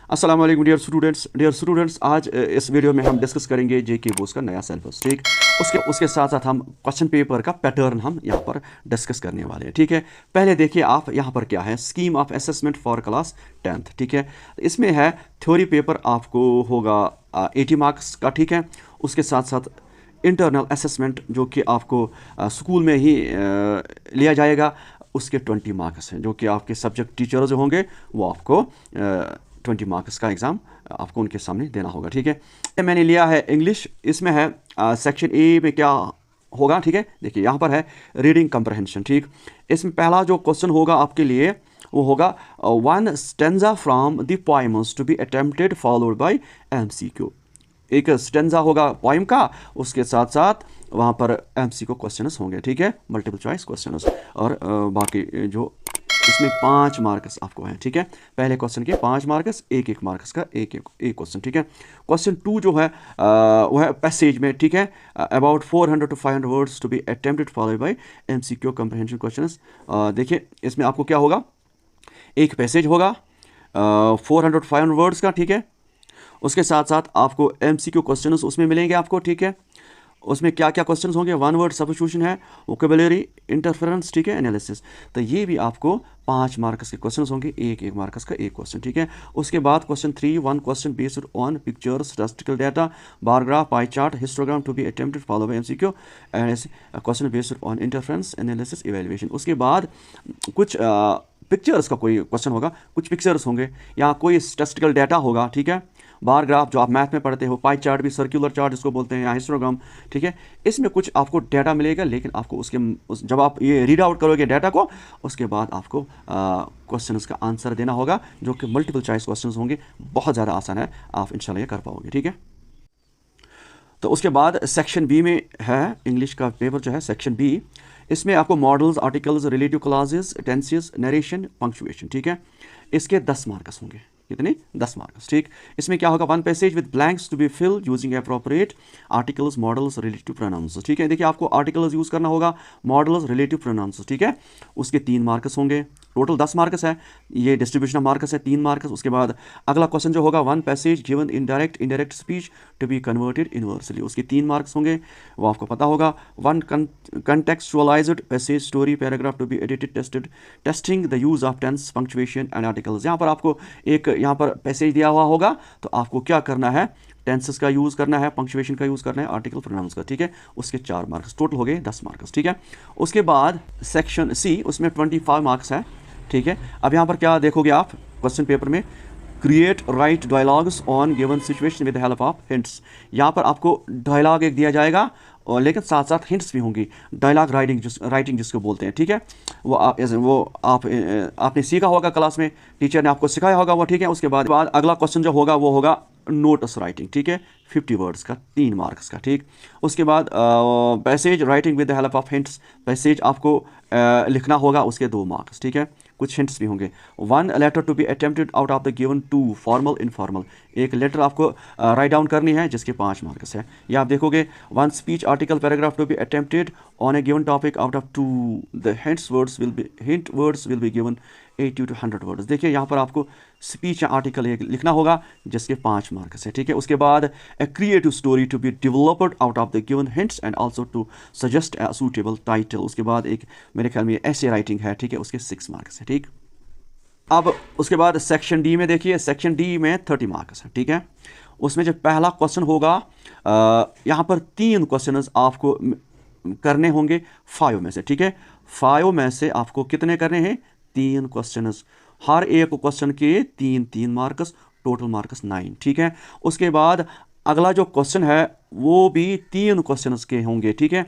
अस्सलाम वालेकुम dear students आज इस वीडियो में हम डिस्कस करेंगे जेके बोस का नया सिलेबस। ठीक, उसके साथ साथ हम क्वेश्चन पेपर का पैटर्न हम यहाँ पर डिस्कस करने वाले हैं। ठीक है, पहले देखिए आप यहाँ पर क्या है, scheme of assessment for class 10th। ठीक है, इसमें है थ्योरी पेपर आपको होगा 80 मार्क्स का। ठीक है, उसके साथ साथ इंटरनल असेसमेंट जो कि आपको स्कूल में ही लिया जाएगा, उसके 20 मार्क्स हैं, जो कि आपके सब्जेक्ट टीचर्स जो होंगे वो आपको 20 मार्क्स का एग्ज़ाम आपको उनके सामने देना होगा। ठीक है, मैंने लिया है इंग्लिश। इसमें है सेक्शन ए में क्या होगा। ठीक है, देखिए यहाँ पर है रीडिंग कंप्रहेंशन। ठीक, इसमें पहला जो क्वेश्चन होगा आपके लिए वो होगा one stanza from the poems to be attempted followed by MCQ। एक स्टेंजा होगा पोएम का, उसके साथ साथ वहाँ पर MCQ क्वेश्चंस होंगे। ठीक है, मल्टीपल चॉइस क्वेश्चंस, और बाकी जो इसमें 5 मार्क्स आपको हैं। ठीक है, पहले क्वेश्चन के 5 मार्क्स, एक मार्क्स का एक क्वेश्चन। ठीक है, क्वेश्चन 2 जो है वो है पैसेज में। ठीक है, about 400 to 500 words to be attempted followed by MCQ comprehension questions. देखिए इसमें आपको क्या होगा, एक पैसेज होगा 400 to 500 वर्ड्स का। ठीक है, उसके साथ साथ आपको MCQ क्वेश्चंस उसमें मिलेंगे आपको। ठीक है, उसमें क्या क्या क्वेश्चंस होंगे, वन वर्ड सब्स्टिट्यूशन है, वोकेबुलरी, इंटरफेरेंस, ठीक है, एनालिसिस। तो ये भी आपको 5 मार्क्स के क्वेश्चंस होंगे, एक मार्क्स का एक क्वेश्चन। ठीक है, उसके बाद question 3 one question based on pictures, statistical data, bar graph, pie chart, histogram to be attempted follow by MCQ and question based on interference, analysis, evaluation. उसके बाद कुछ पिक्चर्स का कोई क्वेश्चन होगा, कुछ पिक्चर्स होंगे, या कोई स्टैटिस्टिकल डाटा होगा। ठीक है, बार ग्राफ जो आप मैथ में पढ़ते हो, पाई चार्ट भी सर्कुलर चार्ट जिसको बोलते हैं, या हिस्टोग्राम। ठीक है, इसमें कुछ आपको डाटा मिलेगा, लेकिन आपको जब आप ये रीड आउट करोगे डाटा को, उसके बाद आपको क्वेश्चंस का आंसर देना होगा, जो कि मल्टीपल चॉइस क्वेश्चंस होंगे। बहुत ज़्यादा आसान है, आप इंशाल्लाह ये कर पाओगे। ठीक है, तो उसके बाद सेक्शन बी में है इंग्लिश का पेपर जो है सेक्शन बी। इसमें आपको models, articles, relative clauses, tenses, narration, punctuation. ठीक है, इसके 10 मार्क्स होंगे। कितने? 10 मार्क्स। ठीक, इसमें क्या होगा, one passage with blanks to be fill using appropriate articles, models, relative pronouns. ठीक है, देखिए आपको आर्टिकल्स यूज़ करना होगा, मॉडल्स, रिलेटिव प्रोनाउंस। ठीक है, उसके 3 मार्क्स होंगे, टोटल 10 मार्क्स है। ये डिस्ट्रीब्यूशन ऑफ मार्क्स है, 3 मार्क्स। उसके बाद अगला क्वेश्चन जो होगा, one passage given in direct speech to be converted inversely, उसके 3 मार्क्स होंगे, वो आपको पता होगा। One contextualized passage, story, paragraph to be edited, testing the use of tense, punctuation and articles. यहाँ पर आपको एक यहाँ पर पैसेज दिया हुआ होगा, तो आपको क्या करना है, टेंसेस का यूज़ करना है, पंक्चुएशन का यूज़ करना है, आर्टिकल प्रोनाउंस का। ठीक है, उसके 4 मार्क्स, टोटल हो गए 10 मार्क्स। ठीक है, उसके बाद सेक्शन सी, उसमें 25 मार्क्स है। ठीक है, अब यहाँ पर क्या देखोगे आप क्वेश्चन पेपर में, create right dialogues on given situation with help of hints. यहाँ पर आपको डायलॉग एक दिया जाएगा, और लेकिन साथ साथ हिंट्स भी होंगी, डायलॉग राइटिंग जिसको बोलते हैं। ठीक है, आपने सीखा होगा क्लास में, टीचर ने आपको सिखाया होगा वो। ठीक है, उसके बाद अगला क्वेश्चन जो होगा वो होगा नोट्स राइटिंग। ठीक है, 50 वर्ड्स का, 3 मार्क्स का। ठीक, उसके बाद passage writing with the help of hints, passage आपको लिखना होगा, उसके 2 मार्क्स। ठीक है, कुछ हिंट्स भी होंगे। One letter to be attempted out of the given 2 formal informal, एक लेटर आपको राइट डाउन करनी है, जिसके 5 मार्क्स है। या आप देखोगे, one speech article paragraph to be attempted on a given topic out of 2, the hint words will be given 80 to 100 words. देखिए यहाँ पर आपको स्पीच या आर्टिकल एक लिखना होगा, जिसके 5 मार्क्स है। ठीक है, उसके बाद a creative story to be developed out of the given hints and also to suggest a suitable title. उसके बाद एक मेरे ख्याल में ऐसे राइटिंग है। ठीक है, उसके 6 मार्क्स है। ठीक, अब उसके बाद सेक्शन डी में देखिए, सेक्शन डी में 30 मार्क्स है। ठीक है, उसमें जो पहला क्वेश्चन होगा, यहाँ पर 3 क्वेश्चन आपको करने होंगे 5 में से। ठीक है, 5 में से आपको कितने करने हैं, 3 क्वेश्चंस, हर एक क्वेश्चन के 3 मार्क्स, टोटल मार्क्स 9। ठीक है, उसके बाद अगला जो क्वेश्चन है वो भी 3 क्वेश्चंस के होंगे। ठीक है,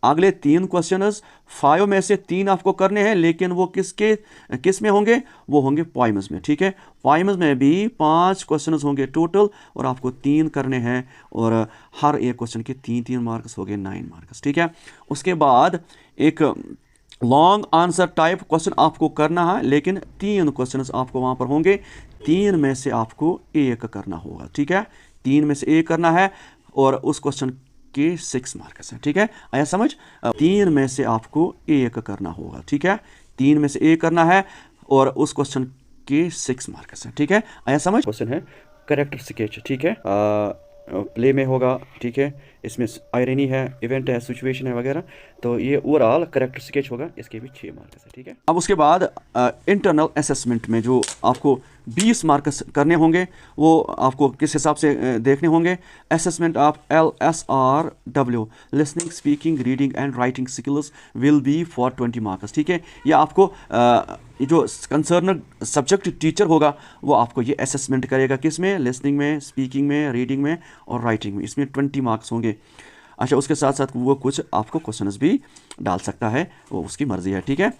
अगले 3 क्वेश्चंस 5 में से 3 आपको करने हैं, लेकिन वो किस में होंगे, वो होंगे पोएम्स में। ठीक है, पोएम्स में भी 5 क्वेश्चंस होंगे टोटल, और आपको 3 करने हैं, और हर एक क्वेश्चन के 3 मार्क्स हो गए, 9 मार्क्स। ठीक है, उसके बाद एक लॉन्ग आंसर टाइप क्वेश्चन आपको करना है, लेकिन 3 क्वेश्चंस आपको वहाँ पर होंगे, 3 में से आपको एक करना होगा। ठीक है, 3 में से एक करना है, और उस क्वेश्चन के 6 मार्क्स हैं। ठीक है, आया समझ, 3 में से आपको एक करना होगा। ठीक है, 3 में से एक करना है, और उस क्वेश्चन इसके 6 मार्क्स हैं, ठीक है। आया समझ। क्वेश्चन है करेक्टर स्केच, ठीक है, प्ले में होगा, ठीक है, इसमें आयरनी है, इवेंट है, सिचुएशन है वगैरह, तो ये ओवरऑल करेक्टर स्केच होगा, इसके भी 6 मार्क्स है, ठीक है। अब उसके बाद इंटरनल असेसमेंट में जो आपको 20 मार्क्स करने होंगे वो आपको किस हिसाब से देखने होंगे। Assessment of LSRW listening, speaking, reading and writing skills will be for 20 marks, ठीक है। ये आपको जो कंसर्न सब्जेक्ट टीचर होगा वो आपको ये असेसमेंट करेगा, किस में, लिसनिंग में, स्पीकिंग में, रीडिंग में और राइटिंग में, इसमें 20 मार्क्स होंगे। अच्छा, उसके साथ साथ वो कुछ आपको क्वेश्चंस भी डाल सकता है, वो उसकी मर्ज़ी है, ठीक है।